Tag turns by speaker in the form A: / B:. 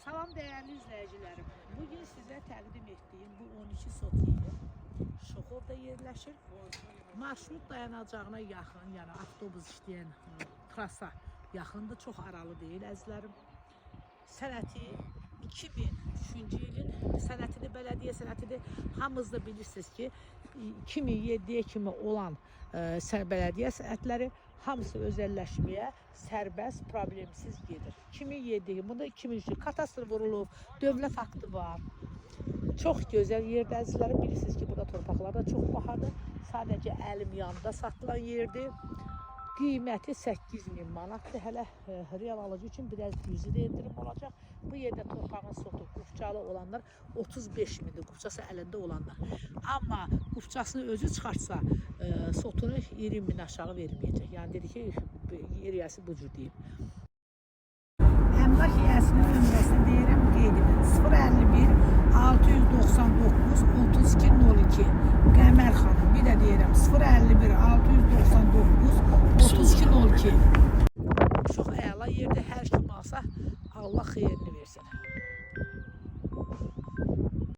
A: Salam değerli izleyicilerim. Bugün size təqdim etdiyim bu 12 sot yeri Şokovda yerləşir. Marşrut dayanacağına yaxın, yəni avtobus işləyən trasa yaxındır, çox aralı deyil əzizlərim. Sənəti 2003-cü ilin sənətini, bələdiyyə sənətini hamınız da bilirsiniz ki, 2007-yə kimi olan bələdiyyə sənətləri hamısı özəlləşməyə sərbəst, problemsiz gedir. 2007, bunda 2003, katastr vurulub, dövlət aktı var. Çox gözəl yerdə əzizlərim, bilirsiniz ki, burada torpaqlarda çox bahadır. Sadəcə əlim yanında satılan yerdir. Qiyməti 8000 manatdır. Hələ real alıcı üçün biraz cüzi də endirim olacaq. Bu yerdə torpağın sotu qufçalı olanlar 35 mindir, qufçası əlində olanlar. Amma qufçasını özü çıxartsa, sotunu 20 min aşağı verməyəcək. Yəni dedi ki, yer yiyəsi bu cür deyib. Əmlak yiyəsinin nömrəsini deyirəm, qeyd edin. 051 699 3202 Qəmər xanım. Bir də deyirəm 051 699 3202. Çox əla yerdə hər kim alsa Allah xeyrini versin.